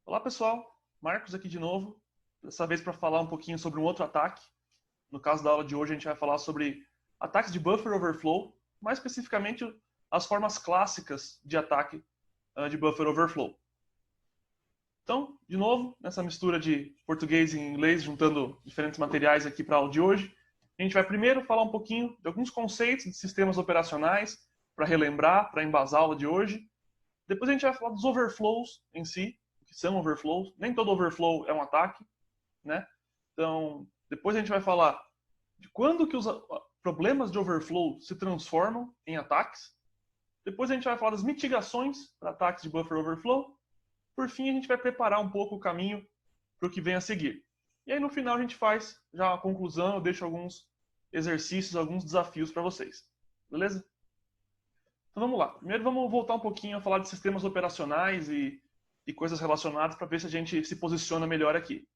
Olá pessoal, Marcos aqui de novo, dessa vez para falar um pouquinho sobre um outro ataque. No caso da aula de hoje a gente vai falar sobre ataques de buffer overflow, mais especificamente as formas clássicas de ataque de buffer overflow. Então, de novo, nessa mistura de português e inglês, juntando diferentes materiais aqui para a aula de hoje, a gente vai primeiro falar um pouquinho de alguns conceitos de sistemas operacionais, para relembrar, para embasar a aula de hoje. Depois a gente vai falar dos overflows em si, que são overflows. Nem todo overflow é um ataque, né? Então, depois a gente vai falar de quando que os problemas de overflow se transformam em ataques. Depois a gente vai falar das mitigações para ataques de buffer overflow. Por fim, a gente vai preparar um pouco o caminho para o que vem a seguir. E aí no final a gente faz já a conclusão, eu deixo alguns exercícios, alguns desafios para vocês. Beleza? Então vamos lá. Primeiro vamos voltar um pouquinho a falar de sistemas operacionais e coisas relacionadas para ver se a gente se posiciona melhor aqui.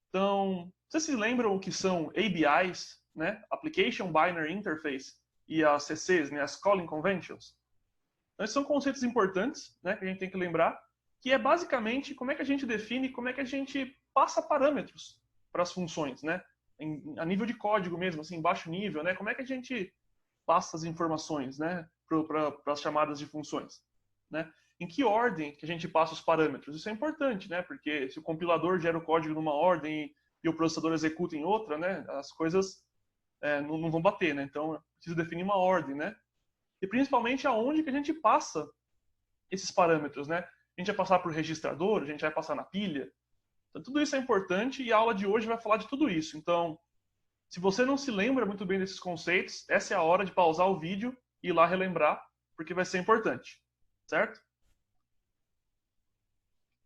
Então, vocês se lembram o que são ABIs, né? Application Binary Interface, e as CCs, né? As Calling Conventions? Então, esses são conceitos importantes, né? Que a gente tem que lembrar, que é basicamente como é que a gente define, como é que a gente passa parâmetros para as funções, né? A nível de código mesmo, assim, baixo nível, né? Como é que a gente passa as informações, né? Para as chamadas de funções, né? Em que ordem que a gente passa os parâmetros? Isso é importante, né? Porque se o compilador gera o código numa ordem e o processador executa em outra, né? As coisas não vão bater, né? Então, preciso definir uma ordem, né? E principalmente aonde que a gente passa esses parâmetros, né? A gente vai passar por registrador, a gente vai passar na pilha. Então, tudo isso é importante e a aula de hoje vai falar de tudo isso. Então, se você não se lembra muito bem desses conceitos, essa é a hora de pausar o vídeo e ir lá relembrar, porque vai ser importante, certo?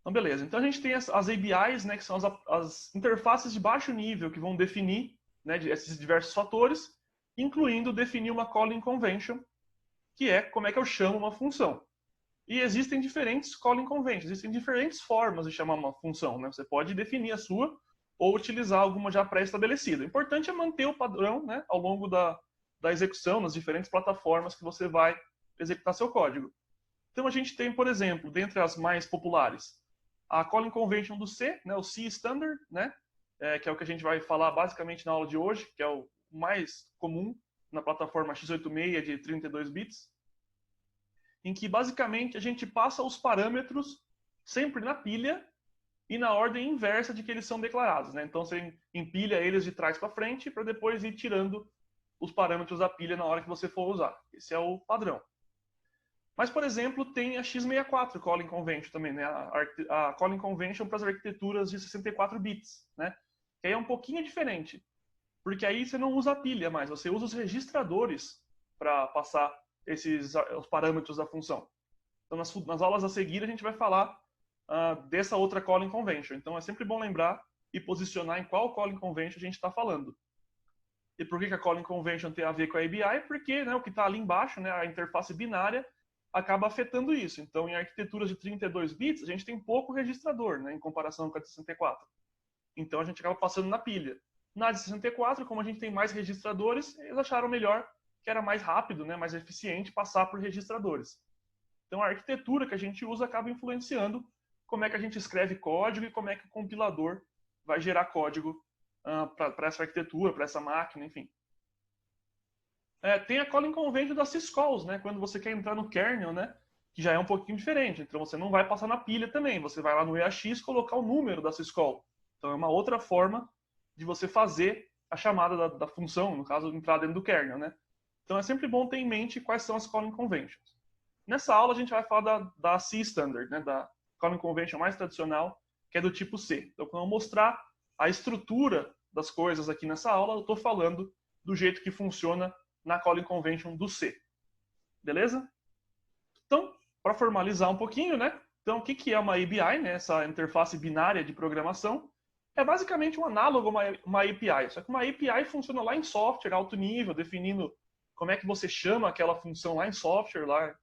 Então, beleza. Então, a gente tem as ABIs, né, que são as interfaces de baixo nível que vão definir, né, esses diversos fatores, incluindo definir uma calling convention, que é como é que eu chamo uma função. E existem diferentes calling conventions, existem diferentes formas de chamar uma função, né? Você pode definir a sua ou utilizar alguma já pré-estabelecida. O importante é manter o padrão, né, ao longo da execução nas diferentes plataformas que você vai executar seu código. Então a gente tem, por exemplo, dentre as mais populares, a calling convention do C, né, o C Standard, né, que é o que a gente vai falar basicamente na aula de hoje, que é o mais comum na plataforma x86 de 32 bits, em que basicamente a gente passa os parâmetros sempre na pilha e na ordem inversa de que eles são declarados, né? Então você empilha eles de trás para frente para depois ir tirando os parâmetros da pilha na hora que você for usar. Esse é o padrão. Mas, por exemplo, tem a x64 Calling Convention também, né? A Calling Convention para as arquiteturas de 64 bits, né? Que aí é um pouquinho diferente, porque aí você não usa a pilha mais, você usa os registradores para passar os parâmetros da função. Então, nas aulas a seguir, a gente vai falar dessa outra Calling Convention. Então, é sempre bom lembrar e posicionar em qual Calling Convention a gente está falando. E por que a Calling Convention tem a ver com a ABI? Porque, né, o que está ali embaixo, né, a interface binária, acaba afetando isso. Então, em arquiteturas de 32 bits, a gente tem pouco registrador, né, em comparação com a de 64. Então, a gente acaba passando na pilha. Na de 64, como a gente tem mais registradores, eles acharam melhor que era mais rápido, né, mais eficiente passar por registradores. Então, a arquitetura que a gente usa acaba influenciando como é que a gente escreve código e como é que o compilador vai gerar código para essa arquitetura, para essa máquina, enfim. Tem a calling convention das syscalls, né? Quando você quer entrar no kernel, né? Que já é um pouquinho diferente. Então você não vai passar na pilha também. Você vai lá no EAX colocar o número da syscall. Então é uma outra forma de você fazer a chamada da função, no caso, entrar dentro do kernel, né? Então é sempre bom ter em mente quais são as calling conventions. Nessa aula a gente vai falar da C Standard, né? Da calling convention mais tradicional, que é do tipo C. Então quando eu mostrar a estrutura das coisas aqui nessa aula, eu estou falando do jeito que funciona na calling convention do C. Beleza? Então, para formalizar um pouquinho, né? Então, o que é uma ABI, né? Essa interface binária de programação? É basicamente um análogo a uma API, só que uma API funciona lá em software, alto nível, definindo como é que você chama aquela função lá em software, lá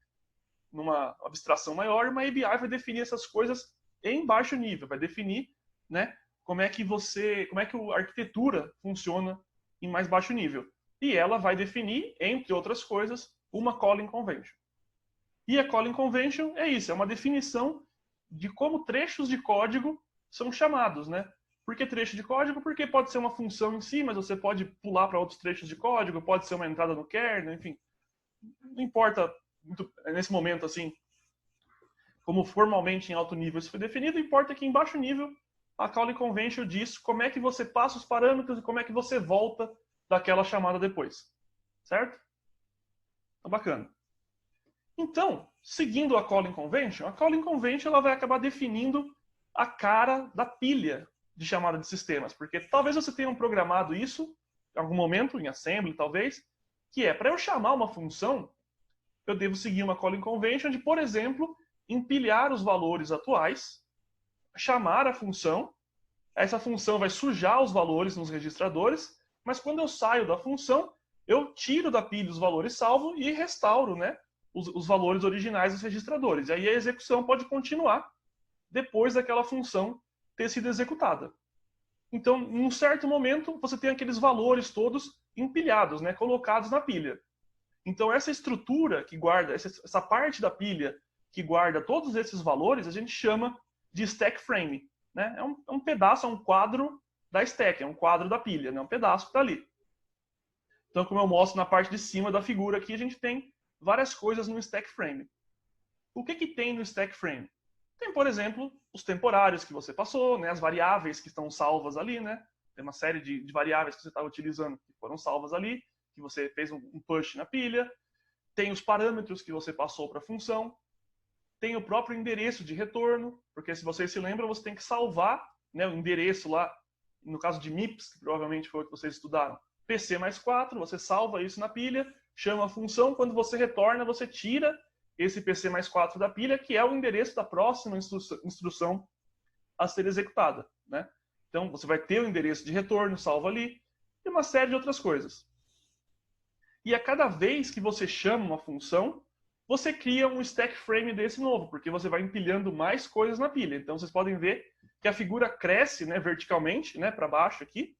numa abstração maior, e uma ABI vai definir essas coisas em baixo nível, vai definir, né, como é que a arquitetura funciona em mais baixo nível. E ela vai definir, entre outras coisas, uma calling convention. E a calling convention é isso, é uma definição de como trechos de código são chamados, né? Por que trecho de código? Porque pode ser uma função em si, mas você pode pular para outros trechos de código, pode ser uma entrada no kernel, enfim. Não importa muito, nesse momento, assim, como formalmente em alto nível isso foi definido, importa que em baixo nível a Calling Convention diz como é que você passa os parâmetros e como é que você volta daquela chamada depois. Certo? Então, bacana. Então, seguindo a Calling Convention ela vai acabar definindo a cara da pilha de chamada de sistemas, porque talvez você tenha programado isso em algum momento, em assembly talvez, que é, para eu chamar uma função, eu devo seguir uma Calling Convention de, por exemplo, empilhar os valores atuais, chamar a função, essa função vai sujar os valores nos registradores, mas quando eu saio da função, eu tiro da pilha os valores salvos e restauro, né, os valores originais dos registradores. E aí a execução pode continuar depois daquela função ter sido executada. Então, em um certo momento, você tem aqueles valores todos empilhados, né, colocados na pilha. Então, essa estrutura que guarda, essa parte da pilha que guarda todos esses valores, a gente chama de stack frame. Né? É um pedaço, é um quadro da stack, é um quadro da pilha, né? Um pedaço que está ali. Então, como eu mostro na parte de cima da figura aqui, a gente tem várias coisas no stack frame. O que tem no stack frame? Tem, por exemplo, os temporários que você passou, né? As variáveis que estão salvas ali, né? Tem uma série de variáveis que você estava utilizando que foram salvas ali, que você fez um push na pilha. Tem os parâmetros que você passou para a função. Tem o próprio endereço de retorno, porque se vocês se lembram, você tem que salvar, né, o endereço lá, no caso de MIPS, que provavelmente foi o que vocês estudaram, PC mais 4, você salva isso na pilha, chama a função, quando você retorna, você tira esse PC mais 4 da pilha, que é o endereço da próxima instrução a ser executada. Né? Então, você vai ter o endereço de retorno, salvo ali, e uma série de outras coisas. E a cada vez que você chama uma função, você cria um stack frame desse novo, porque você vai empilhando mais coisas na pilha. Então, vocês podem ver que a figura cresce, né, verticalmente, né, para baixo aqui.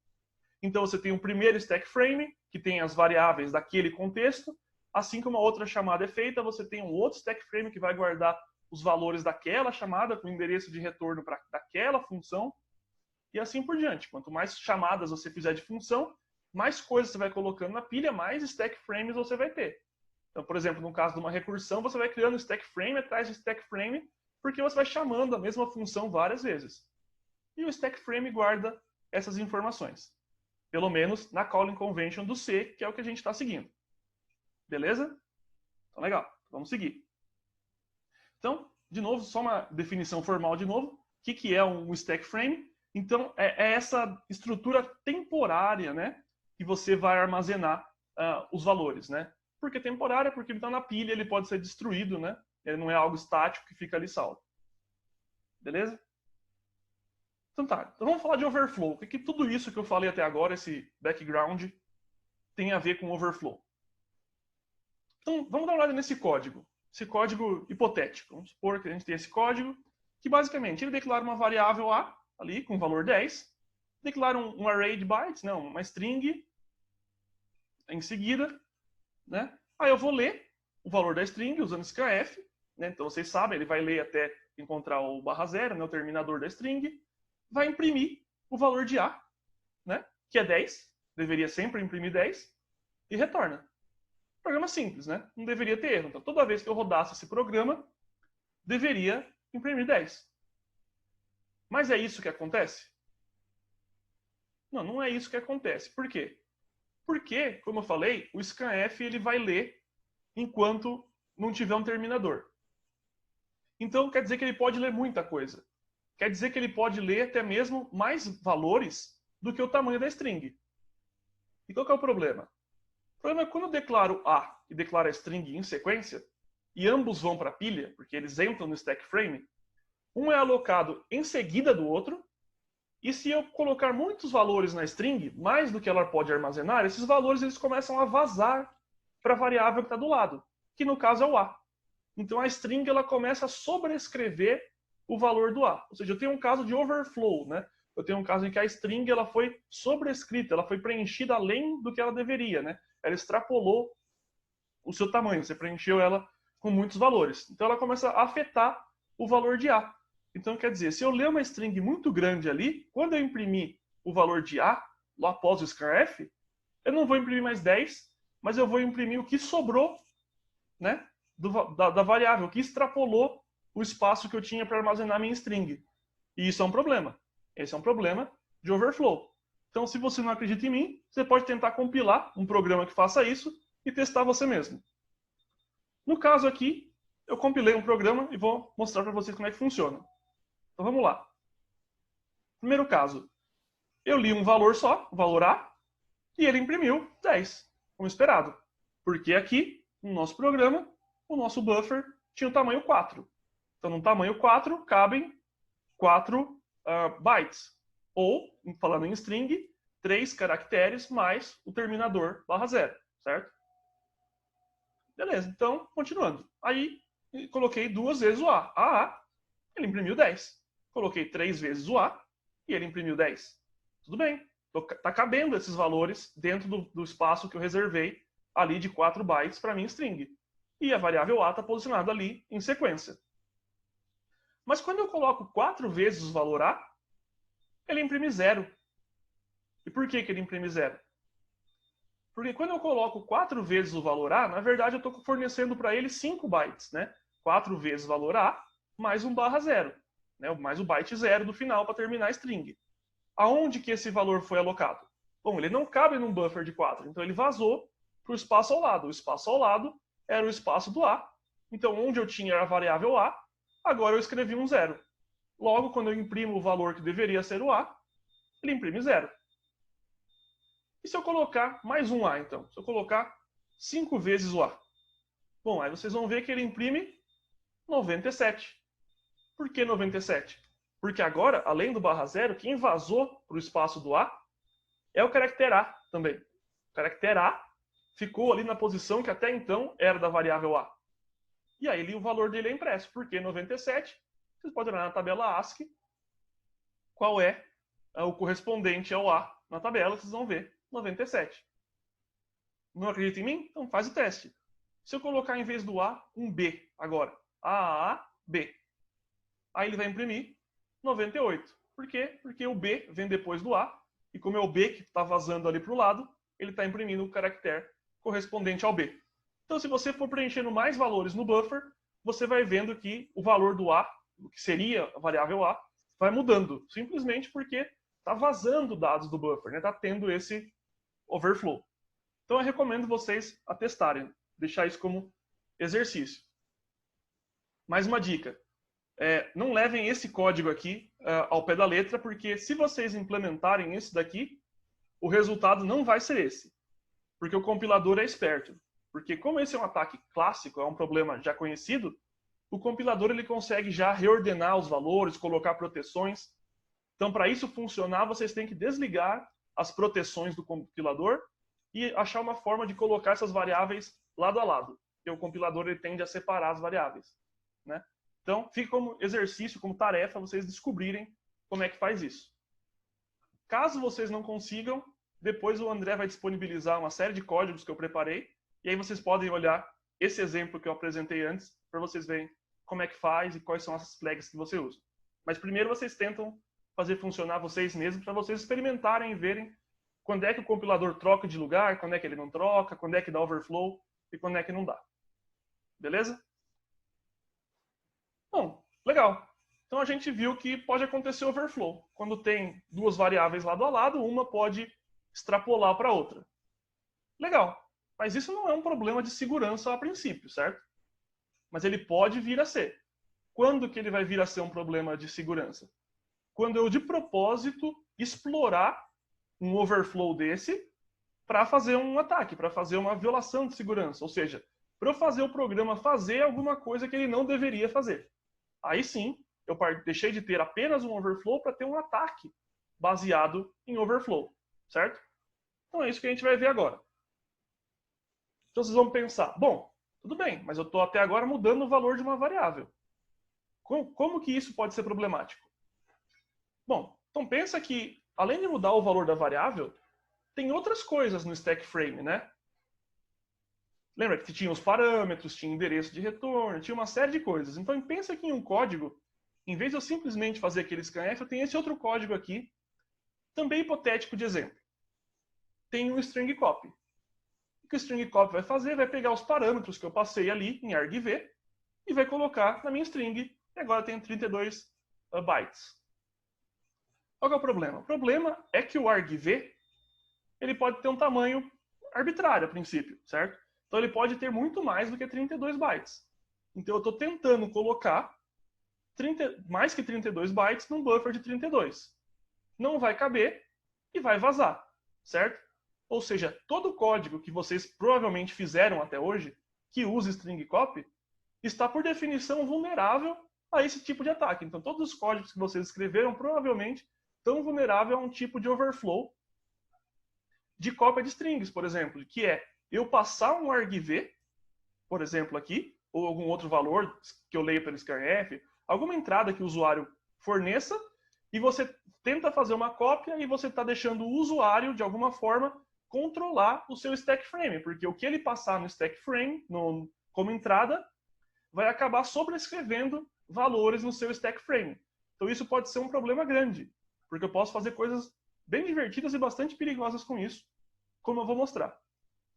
Então, você tem um primeiro stack frame, que tem as variáveis daquele contexto. Assim como a outra chamada é feita, você tem um outro stack frame que vai guardar os valores daquela chamada, com o endereço de retorno para daquela função. E assim por diante. Quanto mais chamadas você fizer de função, mais coisas você vai colocando na pilha, mais stack frames você vai ter. Então, por exemplo, no caso de uma recursão, você vai criando stack frame atrás de stack frame, porque você vai chamando a mesma função várias vezes. E o stack frame guarda essas informações. Pelo menos na calling convention do C, que é o que a gente está seguindo. Beleza? Então, legal. Vamos seguir. Então, de novo, só uma definição formal de novo. O que é um stack frame? Então, é essa estrutura temporária, né, que você vai armazenar os valores, né? Por que temporária? Porque ele está na pilha, ele pode ser destruído, né? Ele não é algo estático que fica ali salvo. Beleza? Então tá, então vamos falar de overflow. O que tudo isso que eu falei até agora, esse background, tem a ver com overflow? Então, vamos dar uma olhada nesse código. Esse código hipotético. Vamos supor que a gente tem esse código, que basicamente ele declara uma variável A, ali, com valor 10, declara um array de bytes, não, uma string, em seguida, né? Aí eu vou ler o valor da string usando scanf, né? Então vocês sabem, ele vai ler até encontrar o /0, né? O terminador da string, vai imprimir o valor de A, né? Que é 10, deveria sempre imprimir 10, e retorna. Programa simples, né? Não deveria ter erro. Então toda vez que eu rodasse esse programa, deveria imprimir 10. Mas é isso que acontece? Não, não é isso que acontece. Por quê? Porque, como eu falei, o scanf ele vai ler enquanto não tiver um terminador. Então, quer dizer que ele pode ler muita coisa. Quer dizer que ele pode ler até mesmo mais valores do que o tamanho da string. E qual que é o problema? O problema é que quando eu declaro A e declaro a string em sequência, e ambos vão para a pilha, porque eles entram no stack frame, um é alocado em seguida do outro, e se eu colocar muitos valores na string, mais do que ela pode armazenar, esses valores eles começam a vazar para a variável que está do lado, que no caso é o A. Então a string ela começa a sobrescrever o valor do A. Ou seja, eu tenho um caso de overflow, né? Eu tenho um caso em que a string ela foi sobrescrita, ela foi preenchida além do que ela deveria, né? Ela extrapolou o seu tamanho, você preencheu ela com muitos valores. Então ela começa a afetar o valor de A. Então, quer dizer, se eu ler uma string muito grande ali, quando eu imprimir o valor de A, lá após o scanf, eu não vou imprimir mais 10, mas eu vou imprimir o que sobrou, né, da variável, que extrapolou o espaço que eu tinha para armazenar minha string. E isso é um problema. Esse é um problema de overflow. Então, se você não acredita em mim, você pode tentar compilar um programa que faça isso e testar você mesmo. No caso aqui, eu compilei um programa e vou mostrar para vocês como é que funciona. Então vamos lá. Primeiro caso, eu li um valor só, o valor A, e ele imprimiu 10, como esperado. Porque aqui, no nosso programa, o nosso buffer tinha o tamanho 4. Então, no tamanho 4, cabem 4 bytes. Ou, falando em string, 3 caracteres mais o terminador /0, certo? Beleza, então, continuando. Aí, coloquei 2 vezes o A. A, ele imprimiu 10. Coloquei 3 vezes o A e ele imprimiu 10. Tudo bem. Está cabendo esses valores dentro do espaço que eu reservei ali de 4 bytes para minha string. E a variável A está posicionada ali em sequência. Mas quando eu coloco 4 vezes o valor A, ele imprime 0. E por que ele imprime 0? Porque quando eu coloco 4 vezes o valor A, na verdade eu estou fornecendo para ele 5 bytes, né? 4 vezes o valor A, mais um /0, né? Mais o byte 0 do final para terminar a string. Aonde que esse valor foi alocado? Bom, ele não cabe num buffer de 4, então ele vazou para o espaço ao lado. O espaço ao lado era o espaço do A. Então, onde eu tinha a variável A, agora eu escrevi um 0. Logo, quando eu imprimo o valor que deveria ser o A, ele imprime 0. E se eu colocar mais um A, então? Se eu colocar 5 vezes o A? Bom, aí vocês vão ver que ele imprime 97. Por que 97? Porque agora, além do /0, quem vazou para o espaço do A é o caractere A também. O caractere A ficou ali na posição que até então era da variável A. E aí o valor dele é impresso. Por que 97? Vocês podem olhar na tabela ASCII qual é o correspondente ao A na tabela, vocês vão ver 97. Não acredita em mim? Então faz o teste. Se eu colocar em vez do A, um B agora. A, B. Aí ele vai imprimir 98. Por quê? Porque o B vem depois do A, e como é o B que está vazando ali para o lado, ele está imprimindo o caractere correspondente ao B. Então, se você for preenchendo mais valores no buffer, você vai vendo que o valor do A, o que seria a variável A, vai mudando, simplesmente porque está vazando dados do buffer, está tendo esse overflow. Então, eu recomendo vocês atestarem, deixar isso como exercício. Mais uma dica. Não levem esse código aqui ao pé da letra, porque se vocês implementarem esse daqui, o resultado não vai ser esse. Porque o compilador é esperto. Porque como esse é um ataque clássico, é um problema já conhecido, o compilador ele consegue já reordenar os valores, colocar proteções. Então, para isso funcionar, vocês têm que desligar as proteções do compilador e achar uma forma de colocar essas variáveis lado a lado. Porque o compilador ele tende a separar as variáveis, né? Então, fica como exercício, como tarefa, vocês descobrirem como é que faz isso. Caso vocês não consigam, depois o André vai disponibilizar uma série de códigos que eu preparei, e aí vocês podem olhar esse exemplo que eu apresentei antes, para vocês verem como é que faz e quais são as flags que você usa. Mas primeiro vocês tentam fazer funcionar vocês mesmos, para vocês experimentarem e verem quando é que o compilador troca de lugar, quando é que ele não troca, quando é que dá overflow e quando é que não dá. Beleza? Bom, legal. Então a gente viu que pode acontecer overflow. Quando tem duas variáveis lado a lado, uma pode extrapolar para a outra. Legal. Mas isso não é um problema de segurança a princípio, certo? Mas ele pode vir a ser. Quando que ele vai vir a ser um problema de segurança? Quando eu, de propósito, explorar um overflow desse para fazer um ataque, para fazer uma violação de segurança. Ou seja, para eu fazer o programa fazer alguma coisa que ele não deveria fazer. Aí sim, eu deixei de ter apenas um overflow para ter um ataque baseado em overflow, certo? Então é isso que a gente vai ver agora. Então vocês vão pensar, bom, tudo bem, mas eu estou até agora mudando o valor de uma variável. Como que isso pode ser problemático? Bom, então pensa que, além de mudar o valor da variável, tem outras coisas no stack frame, né? Lembra que tinha os parâmetros, tinha endereço de retorno, tinha uma série de coisas. Então pensa que em um código Em vez de eu simplesmente fazer aquele scanf, eu tenho esse outro código aqui, também hipotético de exemplo. Tem um string copy. O que o string copy vai fazer? Vai pegar os parâmetros que eu passei ali em argv e vai colocar na minha string. E agora eu tenho 32 bytes. Qual que é o problema? O problema é que o argv ele pode ter um tamanho arbitrário a princípio, certo? Então ele pode ter muito mais do que 32 bytes. Então eu estou tentando colocar mais que 32 bytes num buffer de 32. Não vai caber e vai vazar, certo? Ou seja, todo o código que vocês provavelmente fizeram até hoje, que usa string copy, está por definição vulnerável a esse tipo de ataque. Então todos os códigos que vocês escreveram provavelmente estão vulneráveis a um tipo de overflow de cópia de strings, por exemplo, que é eu passar um argv, por exemplo aqui, ou algum outro valor que eu leio pelo scanf, alguma entrada que o usuário forneça, e você tenta fazer uma cópia e você está deixando o usuário, de alguma forma, controlar o seu stack frame, porque o que ele passar no stack frame, como entrada, vai acabar sobrescrevendo valores no seu stack frame. Então isso pode ser um problema grande, porque eu posso fazer coisas bem divertidas e bastante perigosas com isso, como eu vou mostrar,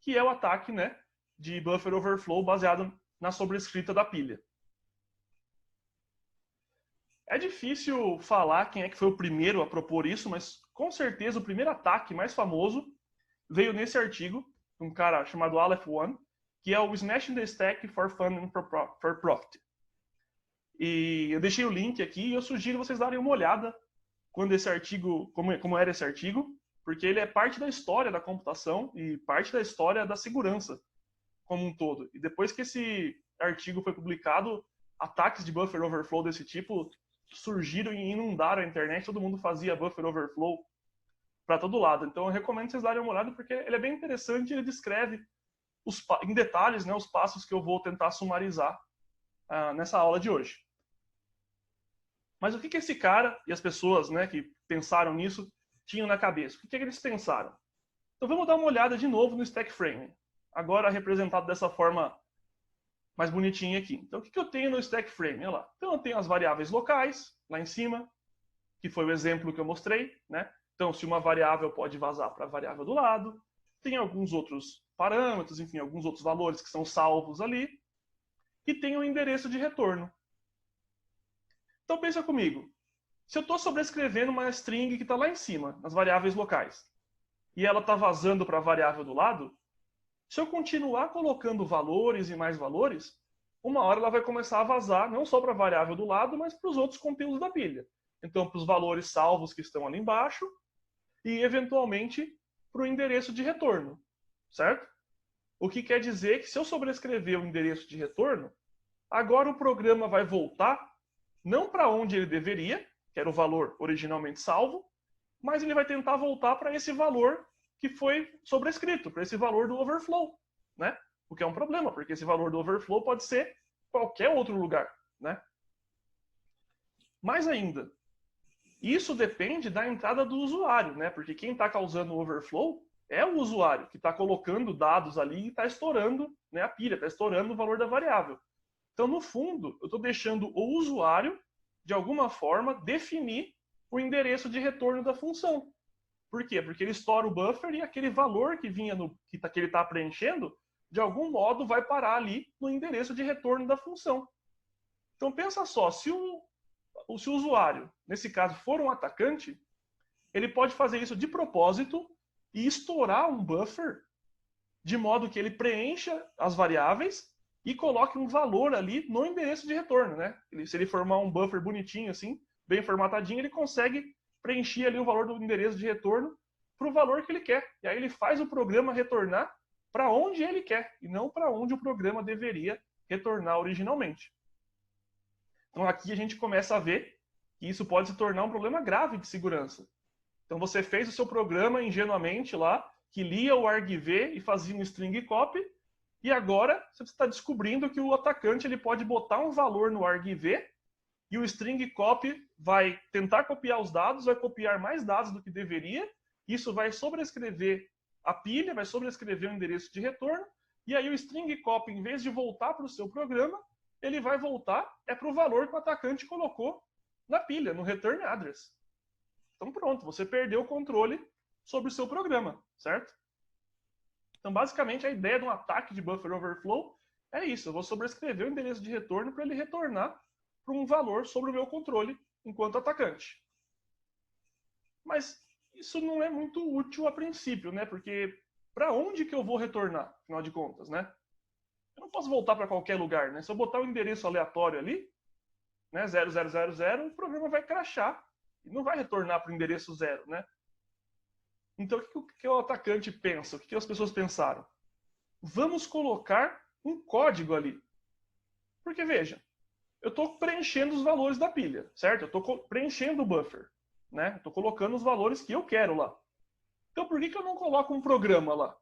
que é o ataque, né, de buffer overflow baseado na sobrescrita da pilha. É difícil falar quem é que foi o primeiro a propor isso, mas com certeza o primeiro ataque mais famoso veio nesse artigo, um cara chamado Aleph One, que é o Smashing the Stack for Fun and for Profit. E eu deixei o link aqui e eu sugiro vocês darem uma olhada quando esse artigo, como era esse artigo, porque ele é parte da história da computação e parte da história da segurança como um todo. E depois que esse artigo foi publicado, ataques de buffer overflow desse tipo surgiram e inundaram a internet, todo mundo fazia buffer overflow para todo lado. Então eu recomendo vocês darem uma olhada porque ele é bem interessante, ele descreve em detalhes, né, os passos que eu vou tentar sumarizar nessa aula de hoje. Mas o que esse cara e as pessoas, né, que pensaram nisso tinham na cabeça? O que eles pensaram? Então vamos dar uma olhada de novo no stack frame, agora representado dessa forma mais bonitinha aqui. Então o que eu tenho no stack frame? Olha lá. Então eu tenho as variáveis locais lá em cima, que foi o exemplo que eu mostrei, né? Então se uma variável pode vazar para a variável do lado, tem alguns outros parâmetros, enfim, alguns outros valores que são salvos ali, e tem o endereço de retorno. Então pensa comigo, se eu estou sobrescrevendo uma string que está lá em cima, nas variáveis locais, e ela está vazando para a variável do lado, se eu continuar colocando valores e mais valores, uma hora ela vai começar a vazar não só para a variável do lado, mas para os outros conteúdos da pilha. Então, para os valores salvos que estão ali embaixo e, eventualmente, para o endereço de retorno, certo? O que quer dizer que se eu sobrescrever o endereço de retorno, agora o programa vai voltar não para onde ele deveria, que era o valor originalmente salvo, mas ele vai tentar voltar para esse valor que foi sobrescrito, para esse valor do overflow, né? O que é um problema, porque esse valor do overflow pode ser qualquer outro lugar, né? Mais ainda, isso depende da entrada do usuário, né? Porque quem está causando o overflow é o usuário, que está colocando dados ali e está estourando, né, a pilha, está estourando o valor da variável. Então, no fundo, eu estou deixando o usuário, de alguma forma, definir o endereço de retorno da função. Por quê? Porque ele estoura o buffer e aquele valor que vinha que ele está preenchendo, de algum modo vai parar ali no endereço de retorno da função. Então pensa só, se o usuário, nesse caso, for um atacante, ele pode fazer isso de propósito e estourar um buffer de modo que ele preencha as variáveis e coloque um valor ali no endereço de retorno, né? Se ele formar um buffer bonitinho assim, bem formatadinho, ele consegue preencher ali o valor do endereço de retorno para o valor que ele quer. E aí ele faz o programa retornar para onde ele quer e não para onde o programa deveria retornar originalmente. Então aqui a gente começa a ver que isso pode se tornar um problema grave de segurança. Então você fez o seu programa ingenuamente lá, que lia o argv e fazia um string copy, e agora você está descobrindo que o atacante ele pode botar um valor no argv e o string copy vai tentar copiar os dados, vai copiar mais dados do que deveria, isso vai sobrescrever a pilha, vai sobrescrever o endereço de retorno, e aí o string copy, em vez de voltar para o seu programa, ele vai voltar para o valor que o atacante colocou na pilha, no return address. Então pronto, você perdeu o controle sobre o seu programa, certo? Então basicamente a ideia de um ataque de buffer overflow é isso, eu vou sobrescrever o endereço de retorno para ele retornar para um valor sobre o meu controle enquanto atacante. Mas isso não é muito útil a princípio, né? Porque para onde que eu vou retornar, afinal de contas, né? Eu não posso voltar para qualquer lugar, né? Se eu botar um endereço aleatório ali, né, 0000, o programa vai crashar e não vai retornar para o endereço 0, né? Então, o que o atacante pensa? O que as pessoas pensaram? Vamos colocar um código ali. Porque, veja, eu estou preenchendo os valores da pilha, certo? Eu estou preenchendo o buffer, né? Estou colocando os valores que eu quero lá. Então, por que eu não coloco um programa lá?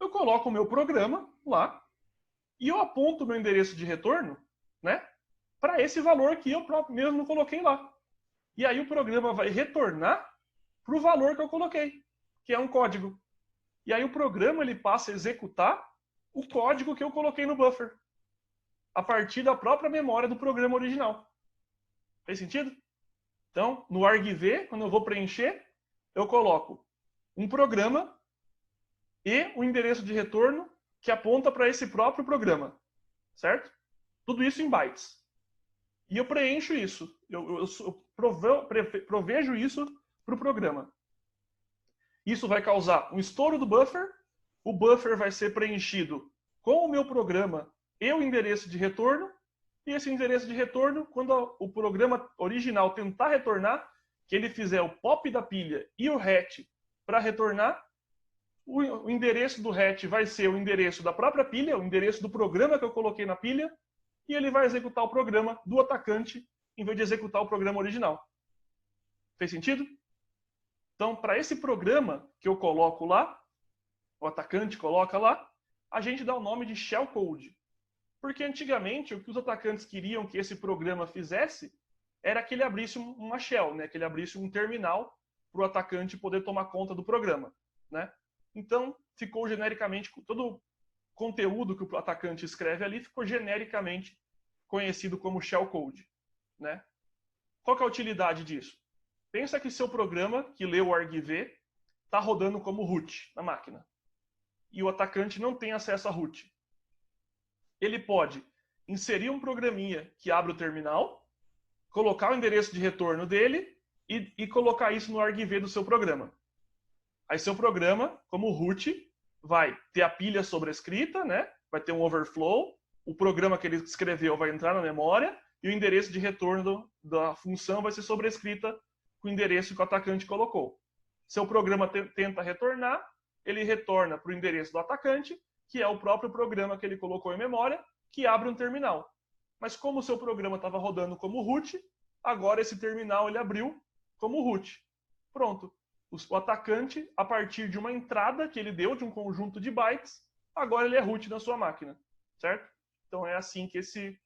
Eu coloco o meu programa lá e eu aponto o meu endereço de retorno, né, para esse valor que eu próprio mesmo coloquei lá. E aí o programa vai retornar para o valor que eu coloquei, que é um código. E aí o programa ele passa a executar o código que eu coloquei no buffer, a partir da própria memória do programa original. Fez sentido? Então, no argv, quando eu vou preencher, eu coloco um programa e o endereço de retorno que aponta para esse próprio programa, certo? Tudo isso em bytes. E eu preencho isso, eu provejo isso para o programa. Isso vai causar um estouro do buffer, o buffer vai ser preenchido com o meu programa e o endereço de retorno, e esse endereço de retorno, quando o programa original tentar retornar, que ele fizer o pop da pilha e o hatch para retornar, o endereço do hatch vai ser o endereço da própria pilha, o endereço do programa que eu coloquei na pilha, e ele vai executar o programa do atacante em vez de executar o programa original. Fez sentido? Então, para esse programa que eu coloco lá, o atacante coloca lá, a gente dá o nome de shellcode. Porque antigamente o que os atacantes queriam que esse programa fizesse era que ele abrisse uma shell, né? Que ele abrisse um terminal para o atacante poder tomar conta do programa, né? Então, ficou genericamente, todo o conteúdo que o atacante escreve ali ficou genericamente conhecido como shellcode, né? Qual que é a utilidade disso? Pensa que seu programa, que lê o argv, está rodando como root na máquina. E o atacante não tem acesso a root. Ele pode inserir um programinha que abre o terminal, colocar o endereço de retorno dele e colocar isso no argv do seu programa. Aí seu programa, como root, vai ter a pilha sobrescrita, né? Vai ter um overflow, o programa que ele escreveu vai entrar na memória e o endereço de retorno da função vai ser sobrescrita com o endereço que o atacante colocou. Seu programa tenta retornar, ele retorna para o endereço do atacante, que é o próprio programa que ele colocou em memória, que abre um terminal. Mas como o seu programa estava rodando como root, agora esse terminal ele abriu como root. Pronto. O atacante, a partir de uma entrada que ele deu de um conjunto de bytes, agora ele é root na sua máquina, certo? Então é assim que esse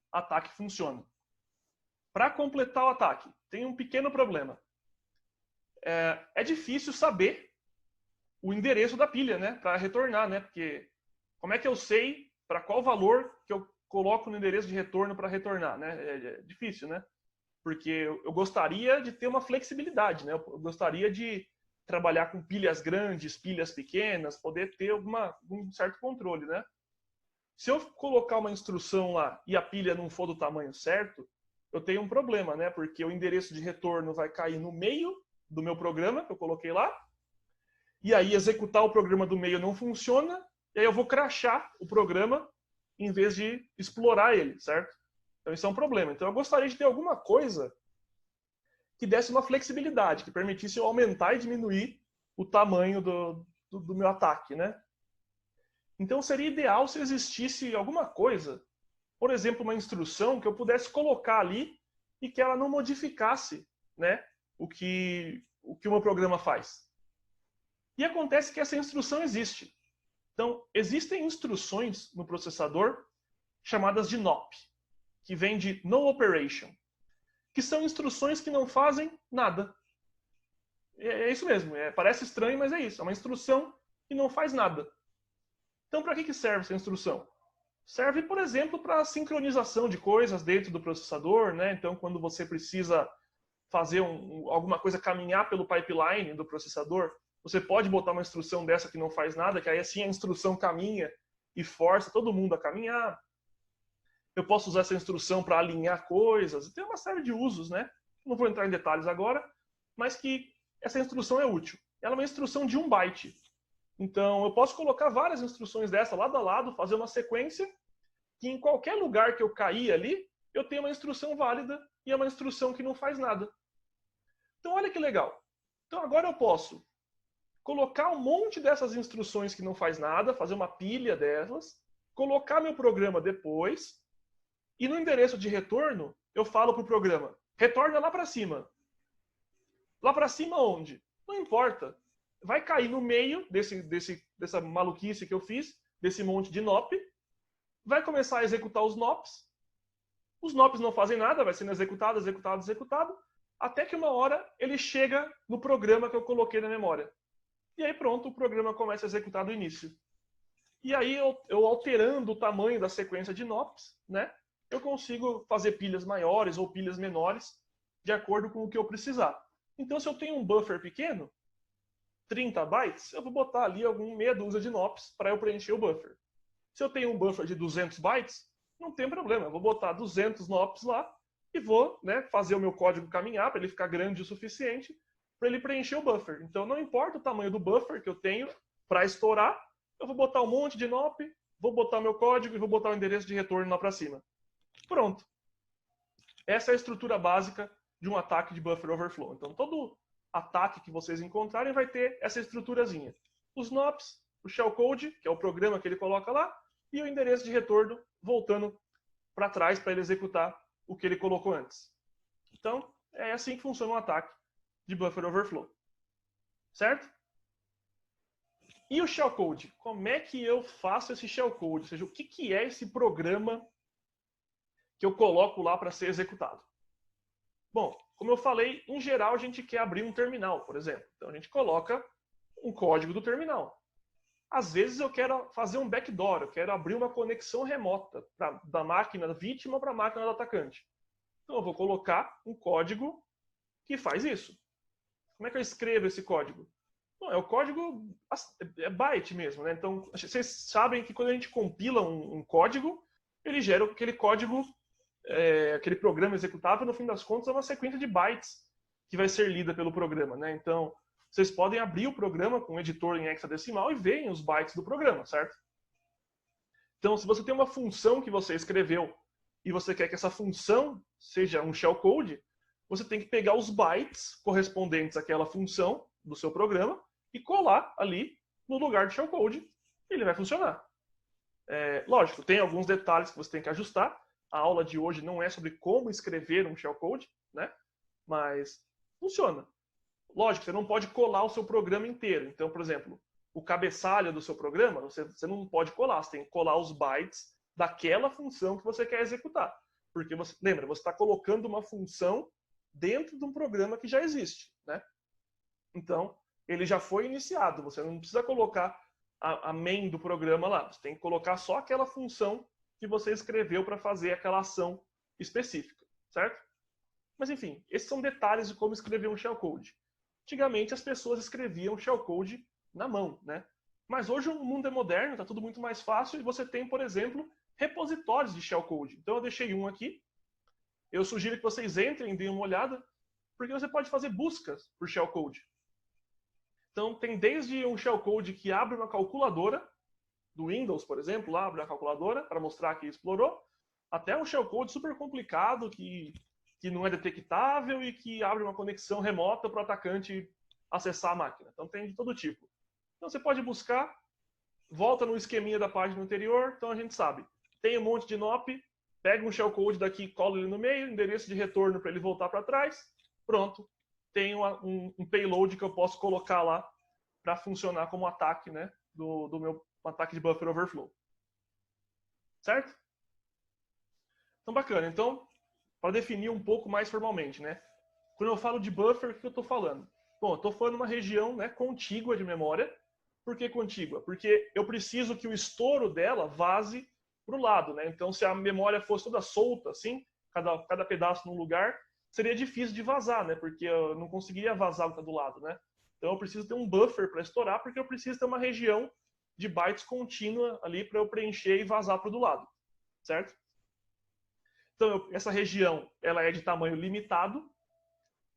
ataque funciona. Para completar o ataque, tem um pequeno problema. É difícil saber o endereço da pilha, né, para retornar, né? Porque como é que eu sei para qual valor que eu coloco no endereço de retorno para retornar, né? É difícil, né? Porque eu gostaria de ter uma flexibilidade, né? Eu gostaria de trabalhar com pilhas grandes, pilhas pequenas, poder ter um certo controle, né? Se eu colocar uma instrução lá e a pilha não for do tamanho certo, eu tenho um problema, né? Porque o endereço de retorno vai cair no meio do meu programa que eu coloquei lá, e aí executar o programa do meio não funciona, e aí eu vou crashar o programa em vez de explorar ele, certo? Então isso é um problema. Então eu gostaria de ter alguma coisa que desse uma flexibilidade, que permitisse eu aumentar e diminuir o tamanho do meu ataque, né? Então seria ideal se existisse alguma coisa, por exemplo, uma instrução que eu pudesse colocar ali e que ela não modificasse, né, o que o meu programa faz. E acontece que essa instrução existe. Então, existem instruções no processador chamadas de NOP, que vem de No Operation, que são instruções que não fazem nada. É isso mesmo, parece estranho, mas é isso. É uma instrução que não faz nada. Então, para que serve essa instrução? Serve, por exemplo, para sincronização de coisas dentro do processador, né? Então, quando você precisa fazer alguma coisa caminhar pelo pipeline do processador, você pode botar uma instrução dessa que não faz nada, que aí assim a instrução caminha e força todo mundo a caminhar. Eu posso usar essa instrução para alinhar coisas. Tem uma série de usos, né? Não vou entrar em detalhes agora, mas que essa instrução é útil. Ela é uma instrução de 1 byte. Então, eu posso colocar várias instruções dessa lado a lado, fazer uma sequência, que em qualquer lugar que eu cair ali, eu tenho uma instrução válida e é uma instrução que não faz nada. Então, olha que legal. Então, agora eu posso colocar um monte dessas instruções que não faz nada, fazer uma pilha delas, colocar meu programa depois, e no endereço de retorno, eu falo para o programa, retorna lá para cima. Lá para cima onde? Não importa. Vai cair no meio dessa maluquice que eu fiz, desse monte de NOP, vai começar a executar os NOPs. Os NOPs não fazem nada, vai sendo executado, executado, executado, até que uma hora ele chega no programa que eu coloquei na memória. E aí pronto, o programa começa a executar do início. E aí eu alterando o tamanho da sequência de NOPs, né, eu consigo fazer pilhas maiores ou pilhas menores de acordo com o que eu precisar. Então, se eu tenho um buffer pequeno, 30 bytes, eu vou botar ali meia dúzia de NOPs para eu preencher o buffer. Se eu tenho um buffer de 200 bytes, não tem problema, eu vou botar 200 NOPs lá e vou, né, fazer o meu código caminhar para ele ficar grande o suficiente para ele preencher o buffer. Então, não importa o tamanho do buffer que eu tenho para estourar, eu vou botar um monte de NOP, vou botar o meu código e vou botar o endereço de retorno lá para cima. Pronto. Essa é a estrutura básica de um ataque de buffer overflow. Então, todo ataque que vocês encontrarem vai ter essa estruturazinha. Os NOPs, o shellcode, que é o programa que ele coloca lá, e o endereço de retorno voltando para trás para ele executar o que ele colocou antes. Então, é assim que funciona um ataque de buffer overflow. Certo? E o shellcode? Como é que eu faço esse shellcode? Ou seja, o que é esse programa que eu coloco lá para ser executado? Bom, como eu falei, em geral a gente quer abrir um terminal, por exemplo. Então a gente coloca um código do terminal. Às vezes eu quero fazer um backdoor, eu quero abrir uma conexão remota da máquina vítima para a máquina do atacante. Então eu vou colocar um código que faz isso. Como é que eu escrevo esse código? Bom, é o código, é byte mesmo, né? Então vocês sabem que quando a gente compila um código, ele gera aquele código, aquele programa executável, no fim das contas é uma sequência de bytes que vai ser lida pelo programa, né? Então vocês podem abrir o programa com um editor em hexadecimal e verem os bytes do programa, certo? Então, se você tem uma função que você escreveu e você quer que essa função seja um shellcode, você tem que pegar os bytes correspondentes àquela função do seu programa e colar ali no lugar de shellcode e ele vai funcionar. Lógico, tem alguns detalhes que você tem que ajustar. A aula de hoje não é sobre como escrever um shellcode, né? Mas funciona. Lógico, você não pode colar o seu programa inteiro. Então, por exemplo, o cabeçalho do seu programa, você não pode colar. Você tem que colar os bytes daquela função que você quer executar. Porque, lembra, você está colocando uma função dentro de um programa que já existe, né? Então, ele já foi iniciado. Você não precisa colocar a main do programa lá. Você tem que colocar só aquela função que você escreveu para fazer aquela ação específica, certo? Mas, enfim, esses são detalhes de como escrever um shellcode. Antigamente, as pessoas escreviam shellcode na mão, né? Mas hoje o mundo é moderno, está tudo muito mais fácil e você tem, por exemplo, repositórios de shellcode. Então, eu deixei um aqui. Eu sugiro que vocês entrem e deem uma olhada, porque você pode fazer buscas por shellcode. Então, tem desde um shellcode que abre uma calculadora, do Windows, por exemplo, lá abre a calculadora para mostrar que explorou, até um shellcode super complicado que não é detectável e que abre uma conexão remota para o atacante acessar a máquina. Então, tem de todo tipo. Então, você pode buscar, volta no esqueminha da página anterior, então a gente sabe. Tem um monte de NOP, pega um shellcode daqui, cola ele no meio, endereço de retorno para ele voltar para trás, pronto. Tem um payload que eu posso colocar lá para funcionar como ataque, né, do meu ataque de buffer overflow. Certo? Então, bacana. Então, para definir um pouco mais formalmente, né? Quando eu falo de buffer, o que eu estou falando? Bom, eu estou falando de uma região, né, contígua de memória. Por que contígua? Porque eu preciso que o estouro dela vaze para o lado, né? Então, se a memória fosse toda solta, assim, cada pedaço num lugar, seria difícil de vazar, né? Porque eu não conseguiria vazar o que está do lado, né? Então, eu preciso ter um buffer para estourar, porque eu preciso ter uma região de bytes contínua ali para eu preencher e vazar para o do lado, certo? Então, essa região, ela é de tamanho limitado.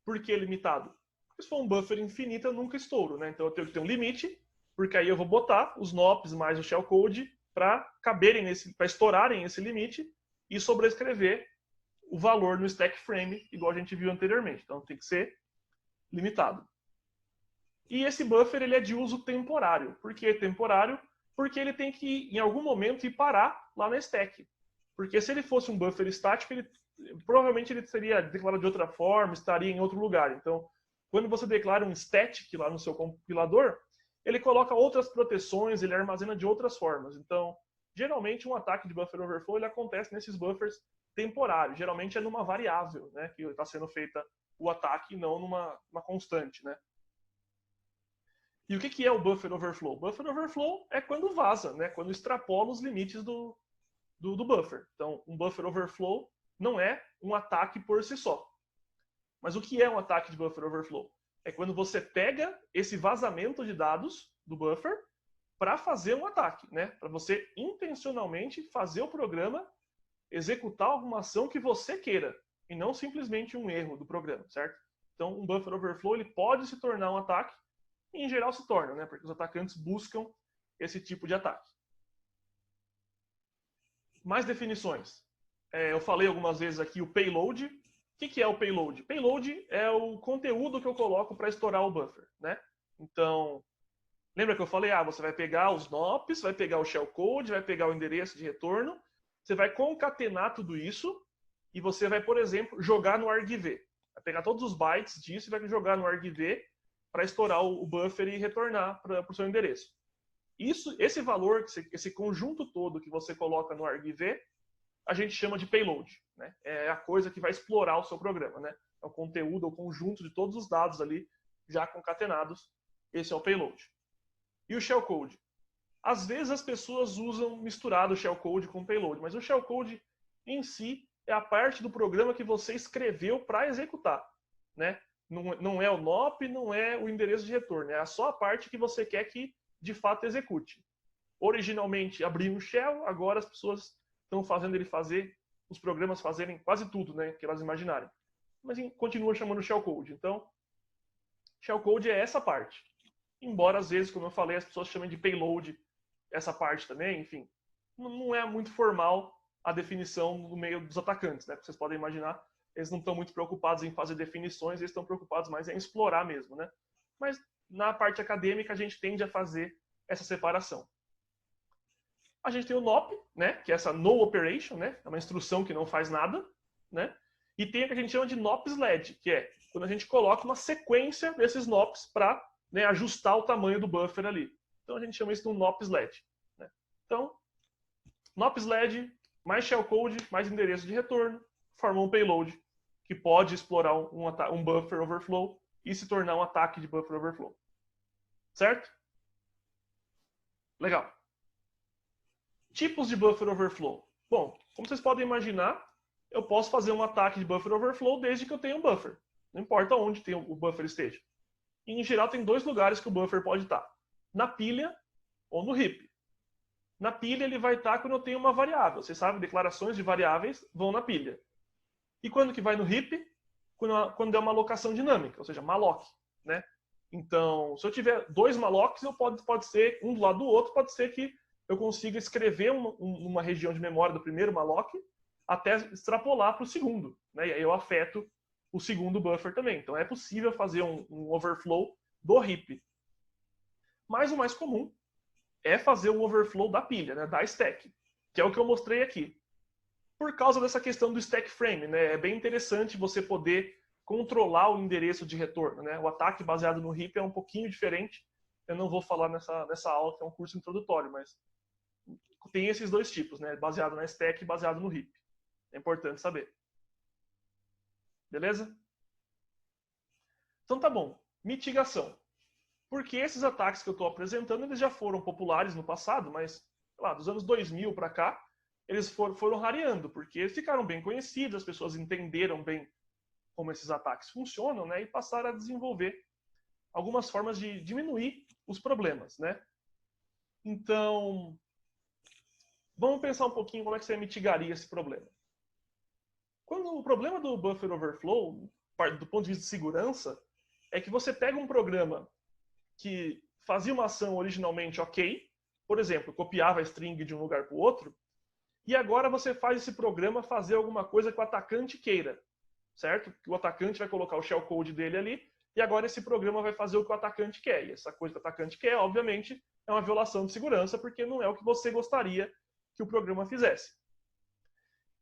Por que limitado? Porque se for um buffer infinito, eu nunca estouro, né? Então, eu tenho que ter um limite, porque aí eu vou botar os NOPs mais o shellcode para caberem para estourarem esse limite e sobrescrever o valor no stack frame, igual a gente viu anteriormente. Então, tem que ser limitado. E esse buffer ele é de uso temporário. Por que temporário? Porque ele tem que, em algum momento, ir parar lá na stack. Porque se ele fosse um buffer estático, provavelmente ele seria declarado de outra forma, estaria em outro lugar. Então, quando você declara um static lá no seu compilador, ele coloca outras proteções, ele armazena de outras formas. Então, geralmente um ataque de buffer overflow ele acontece nesses buffers temporários. Geralmente é numa variável, né, que está sendo feita o ataque, e não numa constante, né? E o que é o buffer overflow? Buffer overflow é quando vaza, né? Quando extrapola os limites do buffer. Então, um buffer overflow não é um ataque por si só. Mas o que é um ataque de buffer overflow? É quando você pega esse vazamento de dados do buffer para fazer um ataque, né? Para você intencionalmente fazer o programa executar alguma ação que você queira e não simplesmente um erro do programa, certo? Então, um buffer overflow ele pode se tornar um ataque e, em geral, se torna, né? Porque os atacantes buscam esse tipo de ataque. Mais definições. Eu falei algumas vezes aqui o payload. O que é o payload? Payload é o conteúdo que eu coloco para estourar o buffer, né? Então, lembra que eu falei, você vai pegar os NOPs, vai pegar o shellcode, vai pegar o endereço de retorno, você vai concatenar tudo isso e você vai, por exemplo, jogar no argv. Vai pegar todos os bytes disso e vai jogar no argv para estourar o buffer e retornar para o seu endereço. Esse valor, esse conjunto todo que você coloca no argv, a gente chama de payload, né? É a coisa que vai explorar o seu programa, né? É o conteúdo, o conjunto de todos os dados ali já concatenados. Esse é o payload. E o shellcode? Às vezes as pessoas usam misturado o shellcode com o payload, mas o shellcode em si é a parte do programa que você escreveu para executar, né? Não é o NOP, não é o endereço de retorno, é só a parte que você quer que de fato execute. Originalmente abriu um shell, agora as pessoas estão fazendo ele fazer, os programas fazerem quase tudo, né, que elas imaginarem. Mas continua chamando shellcode. Então, shellcode é essa parte. Embora às vezes, como eu falei, as pessoas chamem de payload essa parte também, enfim. Não é muito formal a definição no meio dos atacantes, né? Vocês podem imaginar, eles não estão muito preocupados em fazer definições, eles estão preocupados mais em explorar mesmo, né? Mas na parte acadêmica a gente tende a fazer essa separação. A gente tem o NOP, né, que é essa no operation, né, é uma instrução que não faz nada, né, e tem o que a gente chama de NOP/SLED, que é quando a gente coloca uma sequência desses NOPs para, né, ajustar o tamanho do buffer ali. Então a gente chama isso de um NOP/SLED. Né? Então, NOP/SLED mais shellcode, mais endereço de retorno, formam um payload que pode explorar um buffer overflow e se tornar um ataque de buffer overflow. Certo? Legal. Tipos de buffer overflow. Bom, como vocês podem imaginar, eu posso fazer um ataque de buffer overflow desde que eu tenha um buffer. Não importa onde o buffer esteja. E, em geral, tem dois lugares que o buffer pode estar. Na pilha ou no heap. Na pilha ele vai estar quando eu tenho uma variável. Vocês sabem, declarações de variáveis vão na pilha. E quando que vai no heap? Quando é uma alocação dinâmica, ou seja, malloc. Né? Então, se eu tiver dois mallocs, pode ser um do lado do outro, pode ser que eu consigo escrever uma região de memória do primeiro malloc até extrapolar para o segundo. Né? E aí eu afeto o segundo buffer também. Então é possível fazer um overflow do heap. Mas o mais comum é fazer o overflow da pilha, né? Da stack, que é o que eu mostrei aqui. Por causa dessa questão do stack frame, né? É bem interessante você poder controlar o endereço de retorno. Né? O ataque baseado no heap é um pouquinho diferente. Eu não vou falar nessa aula, que é um curso introdutório, mas tem esses dois tipos, né? Baseado na stack e baseado no heap. É importante saber. Beleza? Então tá bom. Mitigação. Porque esses ataques que eu estou apresentando, eles já foram populares no passado, mas, sei lá, dos anos 2000 para cá, eles foram rareando, porque eles ficaram bem conhecidos, as pessoas entenderam bem como esses ataques funcionam, né, e passaram a desenvolver algumas formas de diminuir os problemas, né? Então, vamos pensar um pouquinho como é que você mitigaria esse problema. Quando o problema do buffer overflow, do ponto de vista de segurança, é que você pega um programa que fazia uma ação originalmente ok, por exemplo, copiava a string de um lugar para o outro, e agora você faz esse programa fazer alguma coisa que o atacante queira, certo? Que o atacante vai colocar o shellcode dele ali, e agora esse programa vai fazer o que o atacante quer. E essa coisa que o atacante quer, obviamente, é uma violação de segurança, porque não é o que você gostaria que o programa fizesse.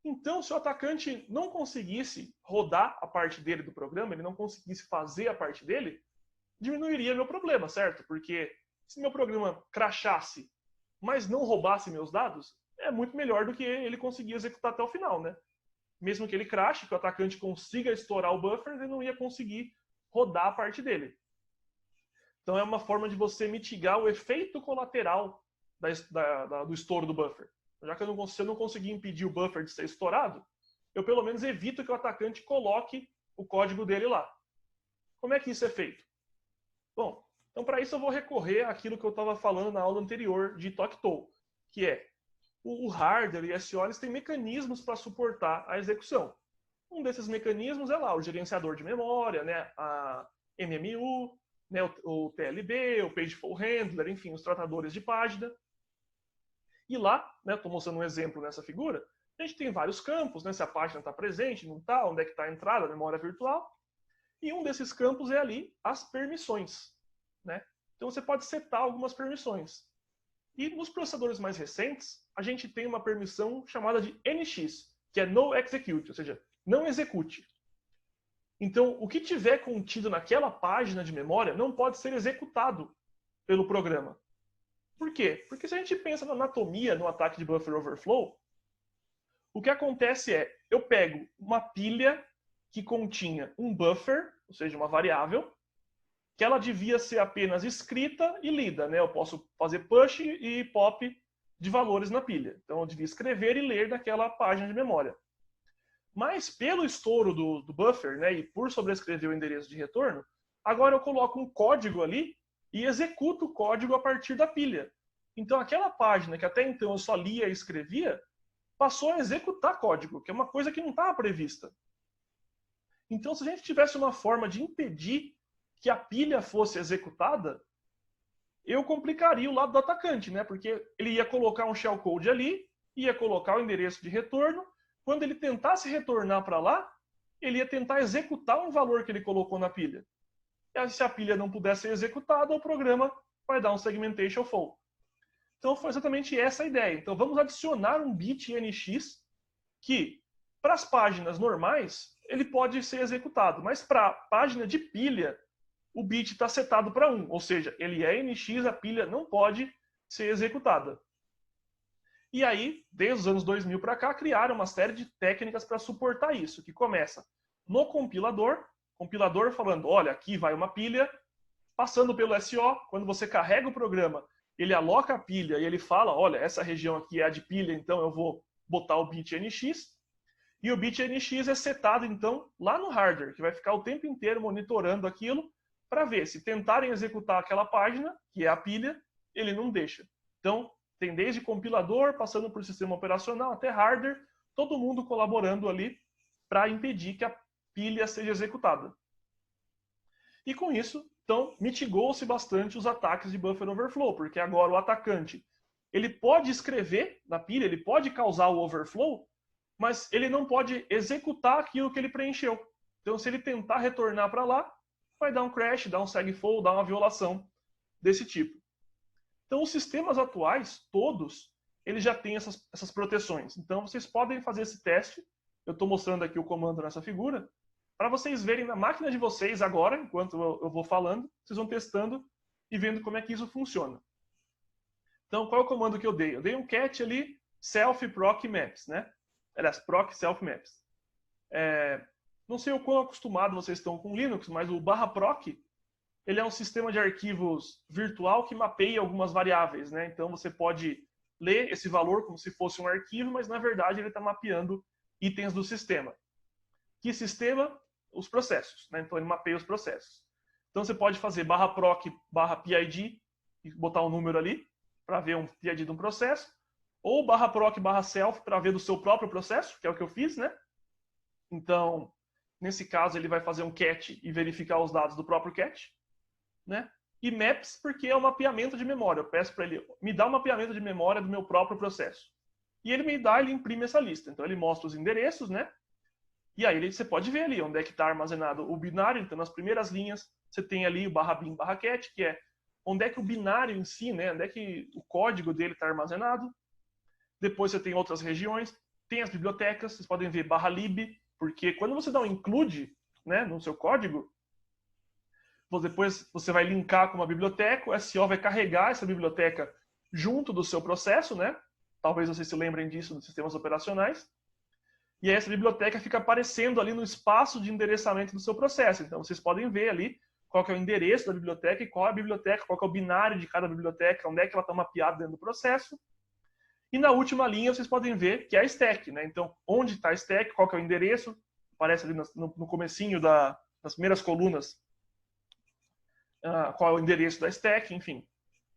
Então, se o atacante não conseguisse rodar a parte dele do programa, ele não conseguisse fazer a parte dele, diminuiria meu problema, certo? Porque se meu programa crachasse, mas não roubasse meus dados, é muito melhor do que ele conseguir executar até o final, né? Mesmo que ele crache, que o atacante consiga estourar o buffer, ele não ia conseguir rodar a parte dele. Então é uma forma de você mitigar o efeito colateral do estouro do buffer. Já que se eu não conseguir impedir o buffer de ser estourado, eu pelo menos evito que o atacante coloque o código dele lá. Como é que isso é feito? Bom, então para isso eu vou recorrer àquilo que eu estava falando na aula anterior de TalkTool, que é o hardware e SO eles têm mecanismos para suportar a execução. Um desses mecanismos é lá o gerenciador de memória, né, a MMU, né, o TLB, o Pageful Handler, enfim, os tratadores de página. E lá, né, estou mostrando um exemplo nessa figura, a gente tem vários campos, né, se a página está presente, não está, onde é que está a entrada, a memória virtual. E um desses campos é ali as permissões, né? Então você pode setar algumas permissões. E nos processadores mais recentes, a gente tem uma permissão chamada de NX, que é No Execute, ou seja, não execute. Então, o que tiver contido naquela página de memória não pode ser executado pelo programa. Por quê? Porque se a gente pensa na anatomia no ataque de buffer overflow, o que acontece é, eu pego uma pilha que continha um buffer, ou seja, uma variável, que ela devia ser apenas escrita e lida, né? Eu posso fazer push e pop de valores na pilha. Então eu devia escrever e ler daquela página de memória. Mas pelo estouro do buffer, né, e por sobrescrever o endereço de retorno, agora eu coloco um código ali e executo o código a partir da pilha. Então aquela página que até então eu só lia e escrevia, passou a executar código, que é uma coisa que não estava prevista. Então se a gente tivesse uma forma de impedir que a pilha fosse executada, eu complicaria o lado do atacante, né? Porque ele ia colocar um shellcode ali, ia colocar o endereço de retorno, quando ele tentasse retornar para lá, ele ia tentar executar um valor que ele colocou na pilha. E se a pilha não pudesse ser executada, o programa vai dar um segmentation fault. Então foi exatamente essa a ideia. Então vamos adicionar um bit NX que, para as páginas normais, ele pode ser executado, mas para a página de pilha, o bit está setado para 1, ou seja, ele é NX, a pilha não pode ser executada. E aí, desde os anos 2000 para cá, criaram uma série de técnicas para suportar isso, que começa no compilador falando, olha, aqui vai uma pilha, passando pelo SO, quando você carrega o programa, ele aloca a pilha e ele fala, olha, essa região aqui é a de pilha, então eu vou botar o bit NX, e o bit NX é setado, então, lá no hardware, que vai ficar o tempo inteiro monitorando aquilo, para ver se tentarem executar aquela página, que é a pilha, ele não deixa. Então, tem desde compilador, passando por sistema operacional, até hardware, todo mundo colaborando ali para impedir que a pilha seja executada. E com isso, então, mitigou-se bastante os ataques de buffer overflow, porque agora o atacante ele pode escrever na pilha, ele pode causar o overflow, mas ele não pode executar aquilo que ele preencheu. Então, se ele tentar retornar para lá, vai dar um crash, dar um segfault, dar uma violação desse tipo. Então, os sistemas atuais, todos, eles já têm essas proteções. Então, vocês podem fazer esse teste. Eu estou mostrando aqui o comando nessa figura, para vocês verem na máquina de vocês agora, enquanto eu vou falando, vocês vão testando e vendo como é que isso funciona. Então, qual é o comando que eu dei? Eu dei um cat ali, self proc maps, né? Aliás, proc self maps. Não sei o quão acostumado vocês estão com Linux, mas o /proc ele é um sistema de arquivos virtual que mapeia algumas variáveis, né? Então você pode lê esse valor como se fosse um arquivo, mas na verdade ele está mapeando itens do sistema. Que sistema? Os processos, né? Então ele mapeia os processos. Então você pode fazer /proc /pid e botar um número ali para ver um PID de um processo, ou /proc /self para ver do seu próprio processo, que é o que eu fiz, né? Então, nesse caso ele vai fazer um cat e verificar os dados do próprio cat, né? E maps porque é o mapeamento de memória. Eu peço para ele me dar um mapeamento de memória do meu próprio processo. E ele me dá, ele imprime essa lista. Então ele mostra os endereços, né? E aí você pode ver ali onde é que está armazenado o binário. Então nas primeiras linhas você tem ali o /bin /cat, que é onde é que o binário em si, né? Onde é que o código dele está armazenado. Depois você tem outras regiões, tem as bibliotecas, vocês podem ver /lib, porque quando você dá um include, né, no seu código, depois você vai linkar com uma biblioteca, o SO vai carregar essa biblioteca junto do seu processo, né? Talvez vocês se lembrem disso nos sistemas operacionais. E aí essa biblioteca fica aparecendo ali no espaço de endereçamento do seu processo. Então vocês podem ver ali qual que é o endereço da biblioteca e qual é a biblioteca, qual que é o binário de cada biblioteca, onde é que ela está mapeada dentro do processo. E na última linha vocês podem ver que é a stack, né? Então, onde está a stack, qual que é o endereço, aparece ali no comecinho das primeiras colunas qual é o endereço da stack, enfim.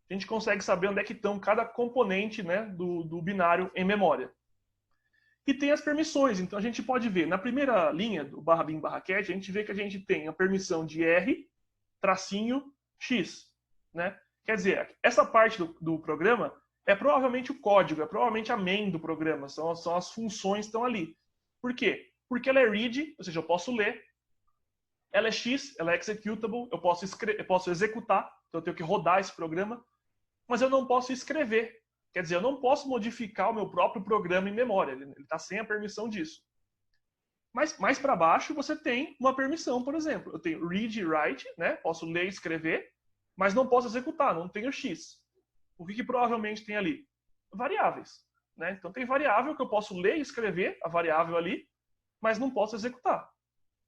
A gente consegue saber onde é que estão cada componente, né, do binário em memória. E tem as permissões, então a gente pode ver, na primeira linha do /bin /cat, a gente vê que a gente tem a permissão de R, -x, né? Quer dizer, essa parte do programa é provavelmente o código, é provavelmente a main do programa, são as funções que estão ali. Por quê? Porque ela é read, ou seja, eu posso ler, ela é X, ela é executable, eu posso executar, então eu tenho que rodar esse programa, mas eu não posso escrever. Quer dizer, eu não posso modificar o meu próprio programa em memória, ele está sem a permissão disso. Mas mais para baixo você tem uma permissão, por exemplo. Eu tenho read e write, né? Posso ler e escrever, mas não posso executar, não tenho X. O que provavelmente tem ali? Variáveis. Né? Então tem variável que eu posso ler e escrever, a variável ali, mas não posso executar.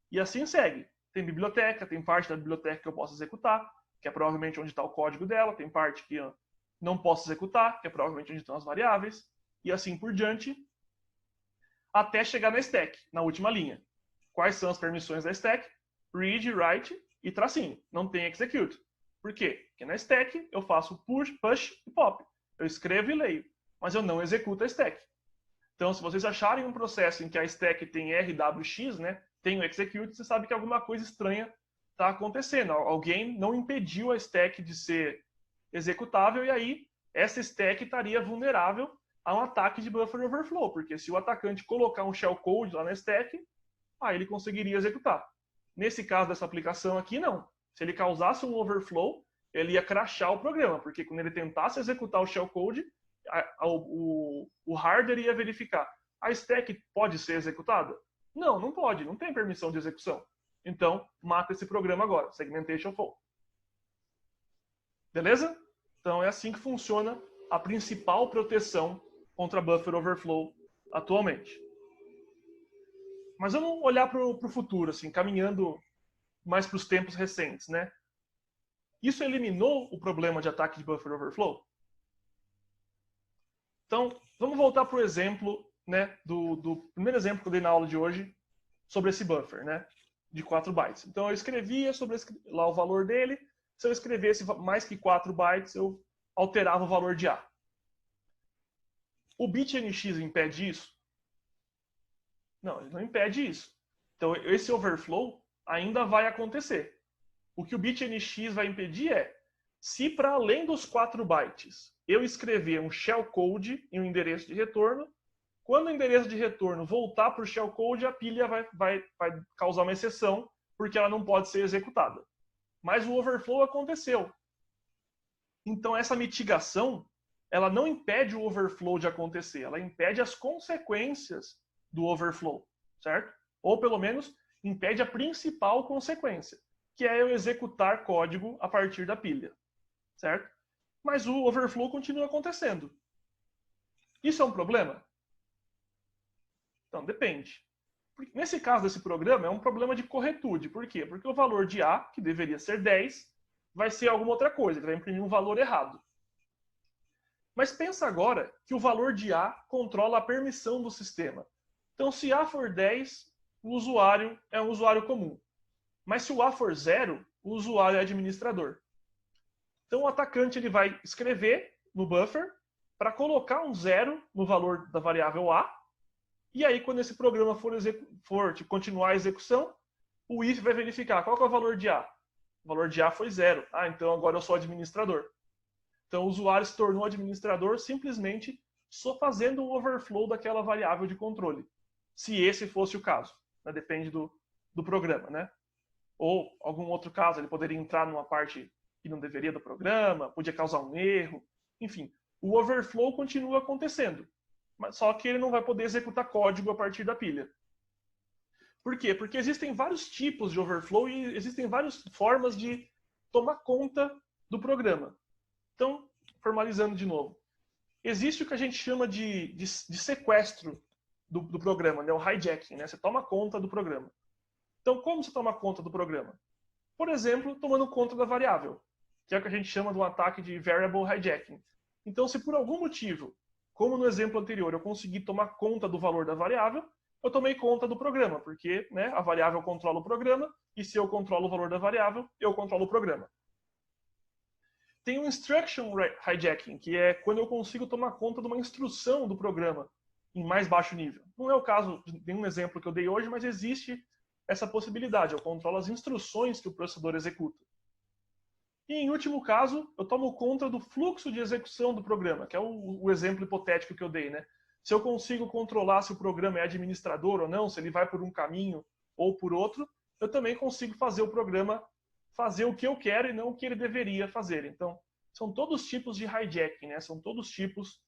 E assim segue. Tem biblioteca, tem parte da biblioteca que eu posso executar, que é provavelmente onde está o código dela, tem parte que eu não posso executar, que é provavelmente onde estão as variáveis, e assim por diante, até chegar na stack, na última linha. Quais são as permissões da stack? Read, write e tracinho. Não tem execute. Por quê? Porque na stack eu faço push e pop. Eu escrevo e leio, mas eu não executo a stack. Então, se vocês acharem um processo em que a stack tem RWX, né, tem o execute, você sabe que alguma coisa estranha está acontecendo. Alguém não impediu a stack de ser executável e aí essa stack estaria vulnerável a um ataque de buffer overflow, porque se o atacante colocar um shellcode lá na stack, aí ele conseguiria executar. Nesse caso dessa aplicação aqui, não. Se ele causasse um overflow, ele ia crashar o programa, porque quando ele tentasse executar o shellcode, o hardware ia verificar. A stack pode ser executada? Não, não pode, não tem permissão de execução. Então, mata esse programa agora, segmentation fault. Beleza? Então é assim que funciona a principal proteção contra buffer overflow atualmente. Mas vamos olhar para o futuro, assim, caminhando mais para os tempos recentes, né? Isso eliminou o problema de ataque de buffer overflow? Então, vamos voltar para o exemplo, né, do primeiro exemplo que eu dei na aula de hoje sobre esse buffer, né, de 4 bytes. Então, eu escrevia sobre lá o valor dele. Se eu escrevesse mais que 4 bytes, eu alterava o valor de A. O bit NX impede isso? Não, ele não impede isso. Então, esse overflow ainda vai acontecer. O que o bit NX vai impedir é, se para além dos 4 bytes eu escrever um shellcode em um endereço de retorno, quando o endereço de retorno voltar para o shellcode, a pilha vai causar uma exceção, porque ela não pode ser executada. Mas o overflow aconteceu. Então essa mitigação, ela não impede o overflow de acontecer, ela impede as consequências do overflow, certo? Ou pelo menos impede a principal consequência, que é eu executar código a partir da pilha, certo? Mas o overflow continua acontecendo. Isso é um problema? Então, depende. Nesse caso desse programa, é um problema de corretude. Por quê? Porque o valor de A, que deveria ser 10, vai ser alguma outra coisa, ele vai imprimir um valor errado. Mas pensa agora que o valor de A controla a permissão do sistema. Então, se A for 10, o usuário é um usuário comum. Mas se o A for 0, o usuário é administrador. Então, o atacante ele vai escrever no buffer para colocar um 0 no valor da variável A. E aí, quando esse programa for continuar a execução, o if vai verificar qual que é o valor de A. O valor de A foi 0. Ah, então agora eu sou administrador. Então, o usuário se tornou administrador simplesmente só fazendo um overflow daquela variável de controle. Se esse fosse o caso. Né? Depende do programa, né? Ou algum outro caso, ele poderia entrar numa parte que não deveria do programa, podia causar um erro. Enfim, o overflow continua acontecendo. Mas só que ele não vai poder executar código a partir da pilha. Por quê? Porque existem vários tipos de overflow e existem várias formas de tomar conta do programa. Então, formalizando de novo. Existe o que a gente chama de sequestro do programa, né? O hijacking, né? Você toma conta do programa. Então, como você toma conta do programa? Por exemplo, tomando conta da variável, que é o que a gente chama de um ataque de variable hijacking. Então, se por algum motivo, como no exemplo anterior, eu consegui tomar conta do valor da variável, eu tomei conta do programa, porque né, a variável controla o programa, e se eu controlo o valor da variável, eu controlo o programa. Tem o instruction hijacking, que é quando eu consigo tomar conta de uma instrução do programa em mais baixo nível. Não é o caso de nenhum exemplo que eu dei hoje, mas existe essa possibilidade. Eu controlo as instruções que o processador executa. E, em último caso, eu tomo conta do fluxo de execução do programa, que é o exemplo hipotético que eu dei, né? Se eu consigo controlar se o programa é administrador ou não, se ele vai por um caminho ou por outro, eu também consigo fazer o programa fazer o que eu quero e não o que ele deveria fazer. Então, são todos tipos de hijacking, né? São todos tipos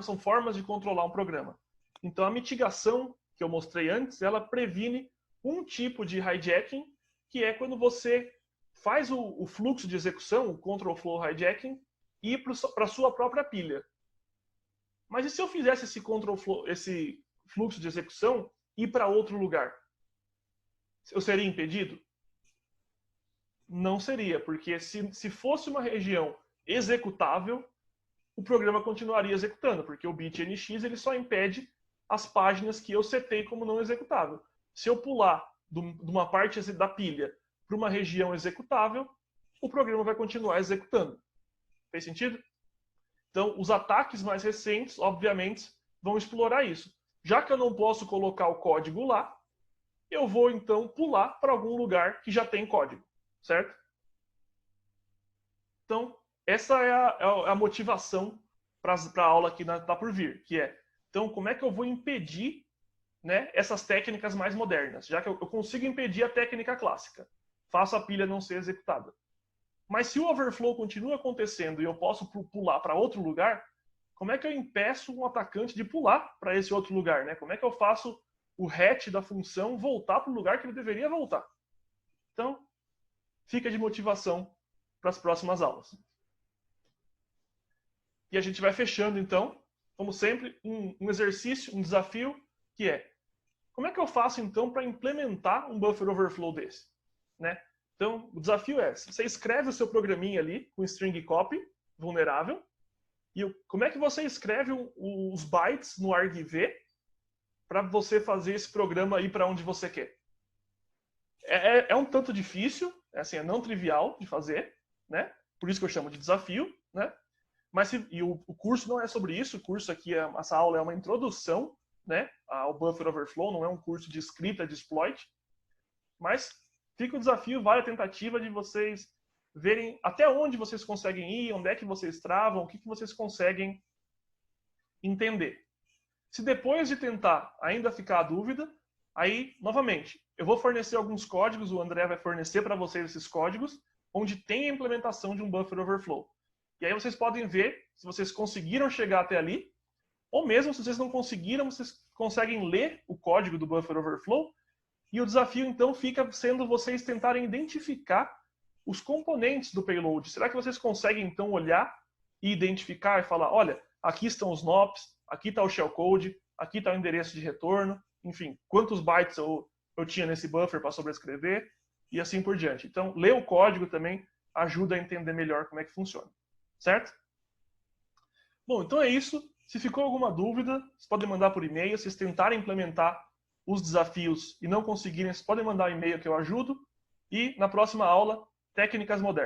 são formas de controlar um programa. Então, a mitigação que eu mostrei antes, ela previne um tipo de hijacking, que é quando você faz o fluxo de execução, o control flow hijacking, ir para a sua própria pilha. Mas e se eu fizesse esse fluxo de execução ir para outro lugar? Eu seria impedido? Não seria, porque se fosse uma região executável, o programa continuaria executando, porque o bit NX ele só impede as páginas que eu setei como não executável. Se eu pular de uma parte da pilha para uma região executável, o programa vai continuar executando. Fez sentido? Então, os ataques mais recentes, obviamente, vão explorar isso. Já que eu não posso colocar o código lá, eu vou, então, pular para algum lugar que já tem código, certo? Então, essa é a motivação para a aula que está por vir, que é, então, como é que eu vou impedir né, essas técnicas mais modernas? Já que eu consigo impedir a técnica clássica, faço a pilha não ser executada. Mas se o overflow continua acontecendo e eu posso pular para outro lugar, como é que eu impeço um atacante de pular para esse outro lugar? Né? Como é que eu faço o hatch da função voltar para o lugar que ele deveria voltar? Então, fica de motivação para as próximas aulas. E a gente vai fechando, então, como sempre, um exercício, um desafio, que é, como é que eu faço, então, para implementar um buffer overflow desse? Né? Então, o desafio é, você escreve o seu programinha ali, com string copy, vulnerável, e como é que você escreve os bytes no argv para você fazer esse programa ir para onde você quer? É um tanto difícil, assim, é não trivial de fazer, né? Por isso que eu chamo de desafio, né? Mas o curso não é sobre isso, o curso aqui, essa aula é uma introdução, né, ao Buffer Overflow, não é um curso de escrita de exploit, mas fica o desafio, vale a tentativa de vocês verem até onde vocês conseguem ir, onde é que vocês travam, o que vocês conseguem entender. Se depois de tentar ainda ficar a dúvida, aí, novamente, eu vou fornecer alguns códigos, o André vai fornecer para vocês esses códigos, onde tem a implementação de um Buffer Overflow. E aí vocês podem ver se vocês conseguiram chegar até ali, ou mesmo se vocês não conseguiram, vocês conseguem ler o código do Buffer Overflow. E o desafio, então, fica sendo vocês tentarem identificar os componentes do payload. Será que vocês conseguem, então, olhar e identificar e falar, olha, aqui estão os NOPs, aqui está o shellcode, aqui está o endereço de retorno, enfim, quantos bytes eu tinha nesse buffer para sobrescrever, e assim por diante. Então, ler o código também ajuda a entender melhor como é que funciona. certo? Bom, então é isso. Se ficou alguma dúvida, vocês podem mandar por e-mail. Se vocês tentarem implementar os desafios e não conseguirem, vocês podem mandar um e-mail que eu ajudo. E na próxima aula, técnicas modernas.